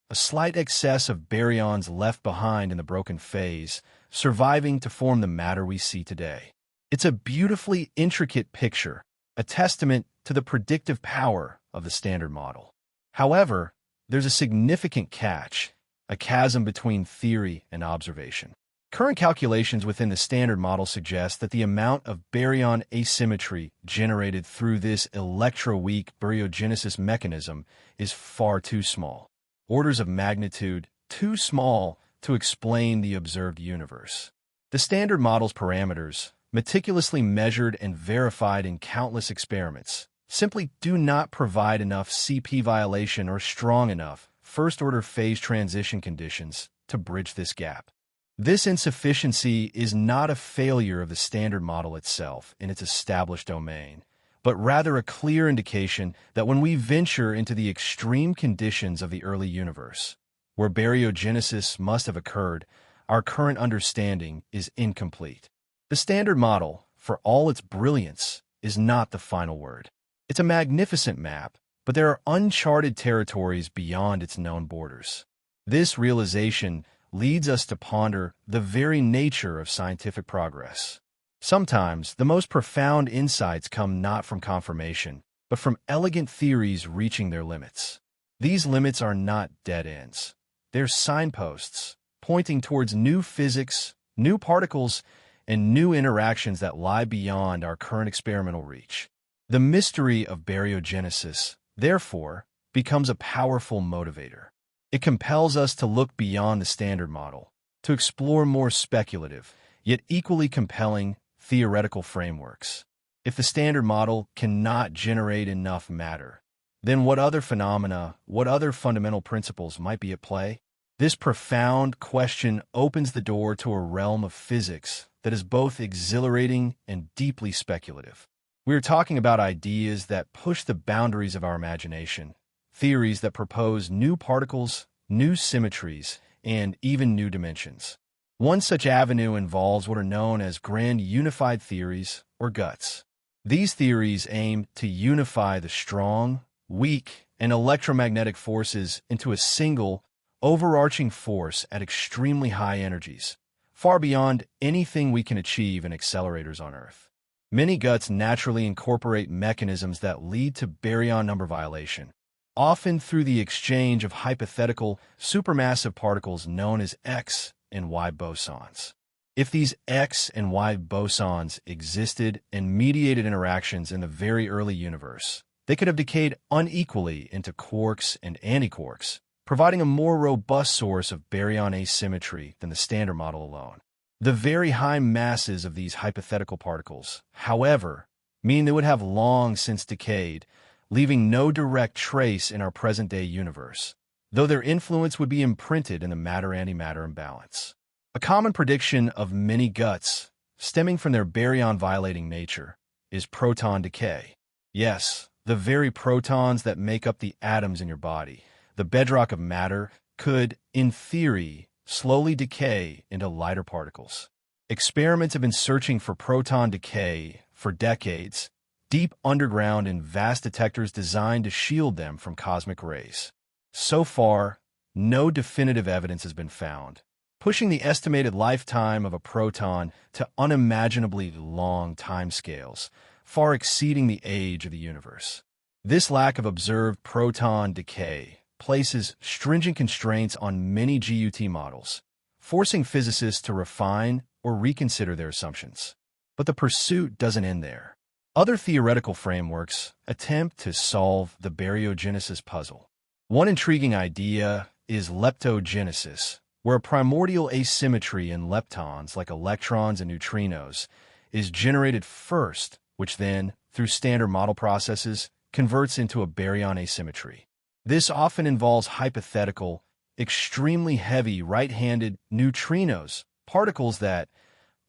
a slight excess of baryons left behind in the broken phase, surviving to form the matter we see today. It's a beautifully intricate picture, a testament to the predictive power of the Standard Model. However, there's a significant catch, a chasm between theory and observation. Current calculations within the Standard Model suggest that the amount of baryon asymmetry generated through this electroweak baryogenesis mechanism is far too small, orders of magnitude too small to explain the observed universe. The Standard Model's parameters, meticulously measured and verified in countless experiments, simply do not provide enough CP violation or strong enough first-order phase transition conditions to bridge this gap. This insufficiency is not a failure of the Standard Model itself in its established domain, but rather a clear indication that when we venture into the extreme conditions of the early universe, where baryogenesis must have occurred, our current understanding is incomplete. The Standard Model, for all its brilliance, is not the final word. It's a magnificent map, but there are uncharted territories beyond its known borders. This realization leads us to ponder the very nature of scientific progress. Sometimes the most profound insights come not from confirmation, but from elegant theories reaching their limits. These limits are not dead ends. They're signposts, pointing towards new physics, new particles, and new interactions that lie beyond our current experimental reach. The mystery of baryogenesis, therefore, becomes a powerful motivator. It compels us to look beyond the Standard Model, to explore more speculative, yet equally compelling, theoretical frameworks. If the Standard Model cannot generate enough matter, then what other phenomena, what other fundamental principles might be at play? This profound question opens the door to a realm of physics that is both exhilarating and deeply speculative. We are talking about ideas that push the boundaries of our imagination, theories that propose new particles, new symmetries, and even new dimensions. One such avenue involves what are known as grand unified theories, or GUTS. These theories aim to unify the strong, weak, and electromagnetic forces into a single, overarching force at extremely high energies, far beyond anything we can achieve in accelerators on Earth. Many GUTS naturally incorporate mechanisms that lead to baryon number violation, often through the exchange of hypothetical supermassive particles known as X and Y bosons. If these X and Y bosons existed and mediated interactions in the very early universe, they could have decayed unequally into quarks and antiquarks, providing a more robust source of baryon asymmetry than the Standard Model alone. The very high masses of these hypothetical particles, however, mean they would have long since decayed, leaving no direct trace in our present-day universe, though their influence would be imprinted in the matter-antimatter imbalance. A common prediction of many guts, stemming from their baryon-violating nature, is proton decay. Yes, the very protons that make up the atoms in your body, the bedrock of matter, could, in theory, slowly decay into lighter particles. Experiments have been searching for proton decay for decades, deep underground in vast detectors designed to shield them from cosmic rays. So far, no definitive evidence has been found, pushing the estimated lifetime of a proton to unimaginably long timescales, far exceeding the age of the universe. This lack of observed proton decay places stringent constraints on many GUT models, forcing physicists to refine or reconsider their assumptions. But the pursuit doesn't end there. Other theoretical frameworks attempt to solve the baryogenesis puzzle. One intriguing idea is leptogenesis, where a primordial asymmetry in leptons, like electrons and neutrinos, is generated first, which then, through standard model processes, converts into a baryon asymmetry. This often involves hypothetical, extremely heavy right-handed neutrinos, particles that,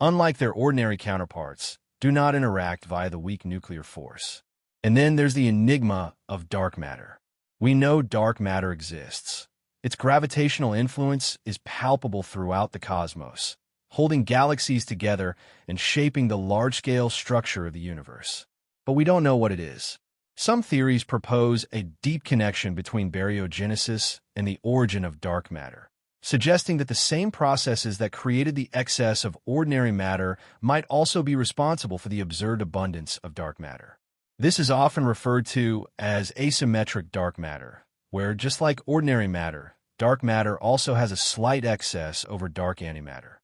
unlike their ordinary counterparts, do not interact via the weak nuclear force. And then there's the enigma of dark matter. We know dark matter exists. Its gravitational influence is palpable throughout the cosmos, holding galaxies together and shaping the large-scale structure of the universe. But we don't know what it is. Some theories propose a deep connection between baryogenesis and the origin of dark matter, suggesting that the same processes that created the excess of ordinary matter might also be responsible for the observed abundance of dark matter. This is often referred to as asymmetric dark matter, where, just like ordinary matter, dark matter also has a slight excess over dark antimatter.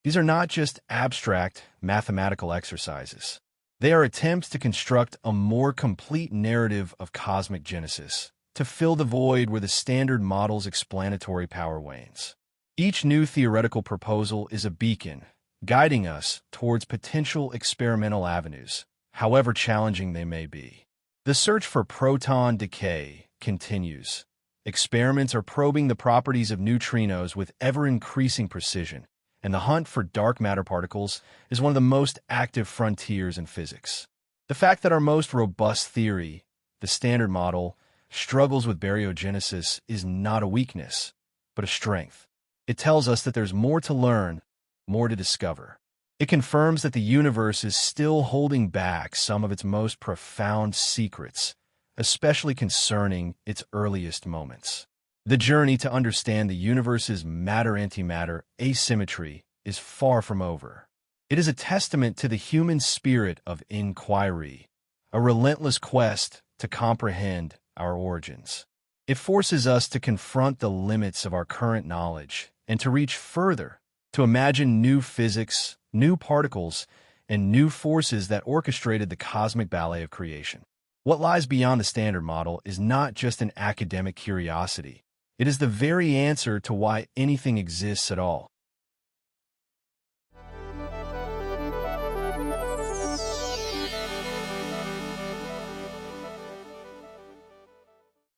These are not just abstract mathematical exercises. They are attempts to construct a more complete narrative of cosmic genesis, to fill the void where the standard model's explanatory power wanes. Each new theoretical proposal is a beacon, guiding us towards potential experimental avenues, however challenging they may be. The search for proton decay continues. Experiments are probing the properties of neutrinos with ever-increasing precision, and the hunt for dark matter particles is one of the most active frontiers in physics. The fact that our most robust theory, the Standard Model, struggles with baryogenesis is not a weakness, but a strength. It tells us that there's more to learn, more to discover. It confirms that the universe is still holding back some of its most profound secrets, especially concerning its earliest moments. The journey to understand the universe's matter-antimatter asymmetry is far from over. It is a testament to the human spirit of inquiry, a relentless quest to comprehend our origins. It forces us to confront the limits of our current knowledge and to reach further, to imagine new physics, new particles, and new forces that orchestrated the cosmic ballet of creation. What lies beyond the Standard Model is not just an academic curiosity. It is the very answer to why anything exists at all.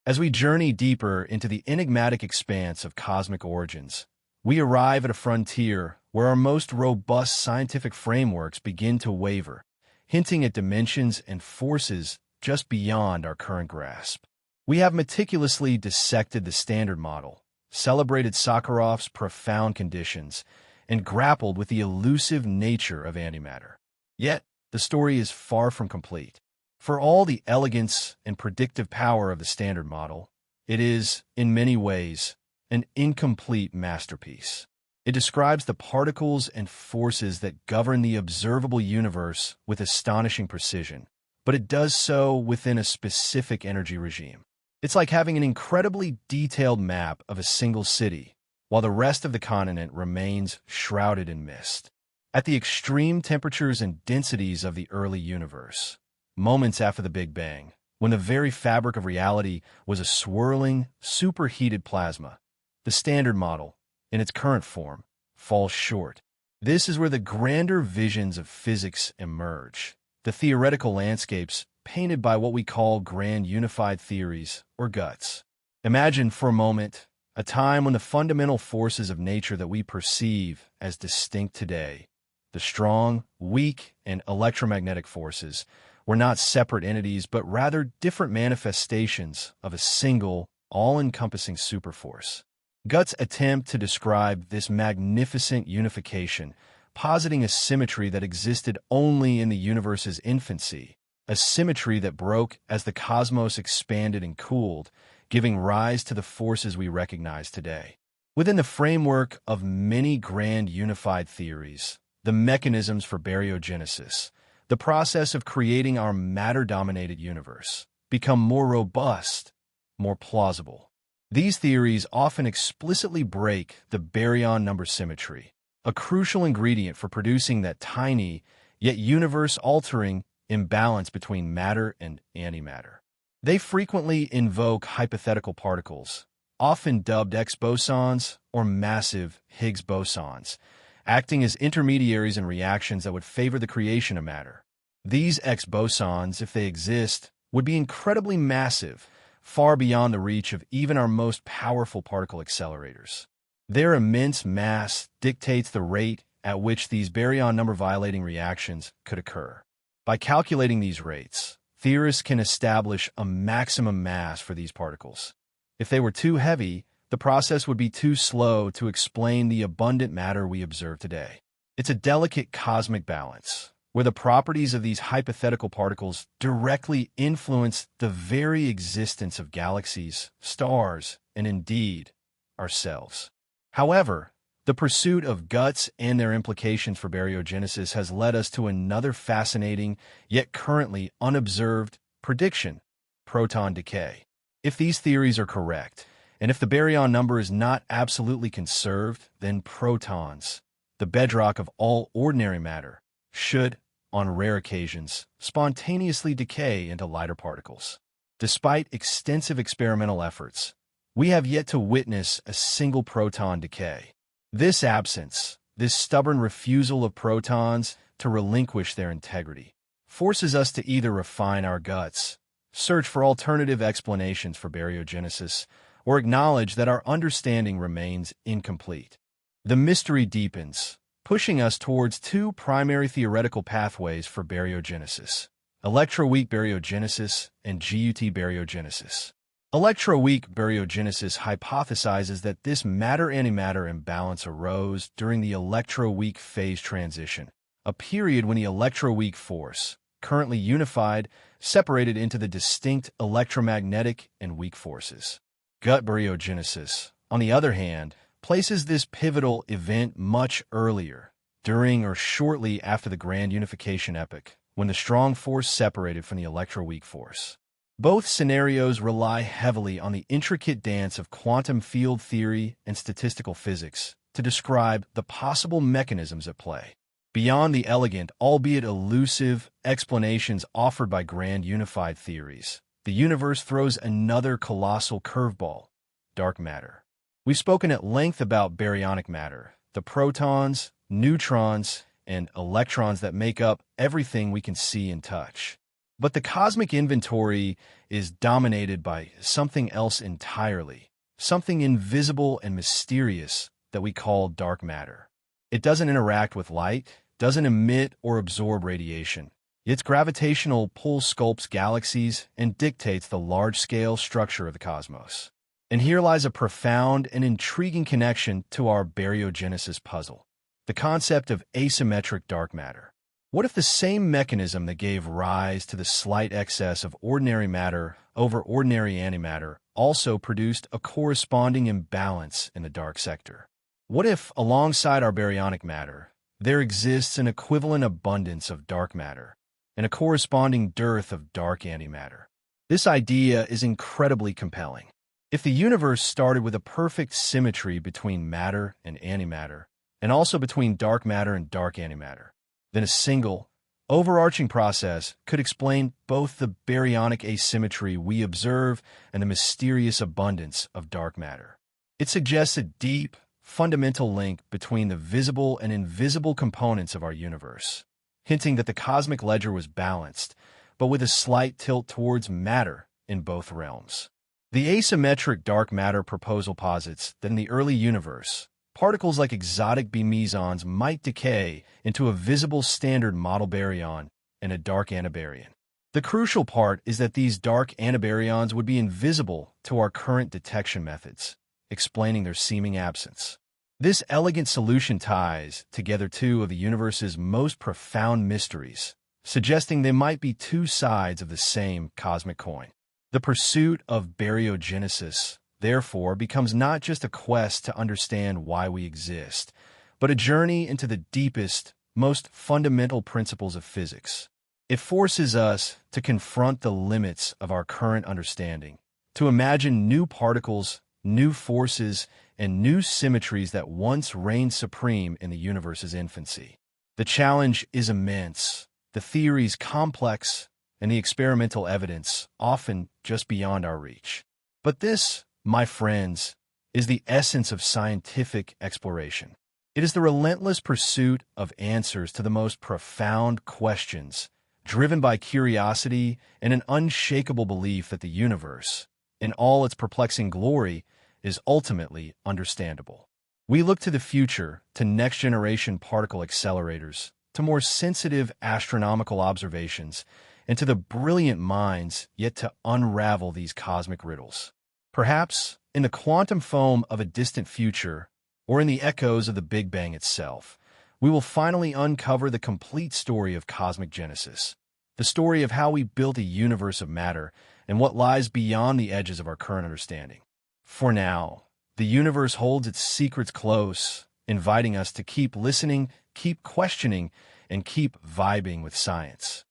As we journey deeper into the enigmatic expanse of cosmic origins, we arrive at a frontier where our most robust scientific frameworks begin to waver, hinting at dimensions and forces just beyond our current grasp. We have meticulously dissected the Standard Model, celebrated Sakharov's profound conditions, and grappled with the elusive nature of antimatter. Yet, the story is far from complete. For all the elegance and predictive power of the Standard Model, it is, in many ways, an incomplete masterpiece. It describes the particles and forces that govern the observable universe with astonishing precision, but it does so within a specific energy regime. It's like having an incredibly detailed map of a single city, while the rest of the continent remains shrouded in mist. At the extreme temperatures and densities of the early universe, moments after the Big Bang, when the very fabric of reality was a swirling, superheated plasma, the Standard Model, in its current form, falls short. This is where the grander visions of physics emerge, the theoretical landscapes painted by what we call grand unified theories, or GUTs. Imagine for a moment a time when the fundamental forces of nature that we perceive as distinct today, the strong, weak, and electromagnetic forces, were not separate entities but rather different manifestations of a single, all-encompassing superforce. Gutt's attempt to describe this magnificent unification, positing a symmetry that existed only in the universe's infancy, a symmetry that broke as the cosmos expanded and cooled, giving rise to the forces we recognize today. Within the framework of many grand unified theories, the mechanisms for baryogenesis, the process of creating our matter-dominated universe, become more robust, more plausible. These theories often explicitly break the baryon number symmetry, a crucial ingredient for producing that tiny, yet universe-altering imbalance between matter and antimatter. They frequently invoke hypothetical particles, often dubbed X-bosons or massive Higgs bosons, acting as intermediaries in reactions that would favor the creation of matter. These X-bosons, if they exist, would be incredibly massive, far beyond the reach of even our most powerful particle accelerators. Their immense mass dictates the rate at which these baryon number-violating reactions could occur. By calculating these rates, theorists can establish a maximum mass for these particles. If they were too heavy, the process would be too slow to explain the abundant matter we observe today. It's a delicate cosmic balance, where the properties of these hypothetical particles directly influence the very existence of galaxies, stars, and indeed, ourselves. However, the pursuit of guts and their implications for baryogenesis has led us to another fascinating, yet currently unobserved, prediction: proton decay. If these theories are correct, and if the baryon number is not absolutely conserved, then protons, the bedrock of all ordinary matter, should, on rare occasions, spontaneously decay into lighter particles. Despite extensive experimental efforts, we have yet to witness a single proton decay. This absence, this stubborn refusal of protons to relinquish their integrity, forces us to either refine our guts, search for alternative explanations for baryogenesis, or acknowledge that our understanding remains incomplete. The mystery deepens, pushing us towards two primary theoretical pathways for baryogenesis: electroweak baryogenesis and GUT baryogenesis. Electroweak baryogenesis hypothesizes that this matter-antimatter imbalance arose during the electroweak phase transition, a period when the electroweak force, currently unified, separated into the distinct electromagnetic and weak forces. Gut baryogenesis, on the other hand, places this pivotal event much earlier, during or shortly after the grand unification epoch, when the strong force separated from the electroweak force. Both scenarios rely heavily on the intricate dance of quantum field theory and statistical physics to describe the possible mechanisms at play. Beyond the elegant, albeit elusive, explanations offered by grand unified theories, the universe throws another colossal curveball: dark matter. We've spoken at length about baryonic matter, the protons, neutrons, and electrons that make up everything we can see and touch. But the cosmic inventory is dominated by something else entirely, something invisible and mysterious that we call dark matter. It doesn't interact with light, doesn't emit or absorb radiation. Its gravitational pull sculpts galaxies and dictates the large-scale structure of the cosmos. And here lies a profound and intriguing connection to our baryogenesis puzzle: the concept of asymmetric dark matter. What if the same mechanism that gave rise to the slight excess of ordinary matter over ordinary antimatter also produced a corresponding imbalance in the dark sector? What if, alongside our baryonic matter, there exists an equivalent abundance of dark matter and a corresponding dearth of dark antimatter? This idea is incredibly compelling. If the universe started with a perfect symmetry between matter and antimatter, and also between dark matter and dark antimatter, then a single, overarching process could explain both the baryonic asymmetry we observe and the mysterious abundance of dark matter. It suggests a deep, fundamental link between the visible and invisible components of our universe, hinting that the cosmic ledger was balanced, but with a slight tilt towards matter in both realms. The asymmetric dark matter proposal posits that in the early universe, particles like exotic B mesons might decay into a visible standard model baryon and a dark antibaryon. The crucial part is that these dark antibaryons would be invisible to our current detection methods, explaining their seeming absence. This elegant solution ties together two of the universe's most profound mysteries, suggesting they might be two sides of the same cosmic coin. The pursuit of baryogenesis, therefore, becomes not just a quest to understand why we exist, but a journey into the deepest, most fundamental principles of physics. It forces us to confront the limits of our current understanding, to imagine new particles, new forces, and new symmetries that once reigned supreme in the universe's infancy. The challenge is immense, the theories complex, and the experimental evidence often just beyond our reach. But this, my friends, is the essence of scientific exploration. It is the relentless pursuit of answers to the most profound questions, driven by curiosity and an unshakable belief that the universe, in all its perplexing glory, is ultimately understandable. We look to the future, to next-generation particle accelerators, to more sensitive astronomical observations, and to the brilliant minds yet to unravel these cosmic riddles. Perhaps, in the quantum foam of a distant future, or in the echoes of the Big Bang itself, we will finally uncover the complete story of cosmic genesis, the story of how we built a universe of matter and what lies beyond the edges of our current understanding. For now, the universe holds its secrets close, inviting us to keep listening, keep questioning, and keep vibing with science.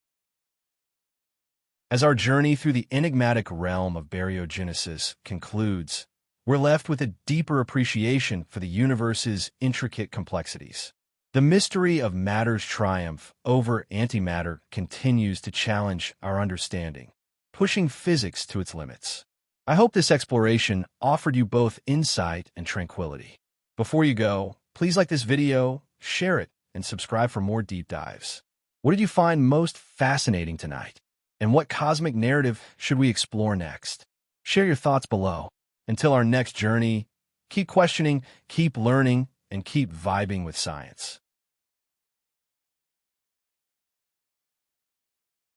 As our journey through the enigmatic realm of baryogenesis concludes, we're left with a deeper appreciation for the universe's intricate complexities. The mystery of matter's triumph over antimatter continues to challenge our understanding, pushing physics to its limits. I hope this exploration offered you both insight and tranquility. Before you go, please like this video, share it, and subscribe for more deep dives. What did you find most fascinating tonight? And what cosmic narrative should we explore next? Share your thoughts below. Until our next journey, keep questioning, keep learning, and keep vibing with science.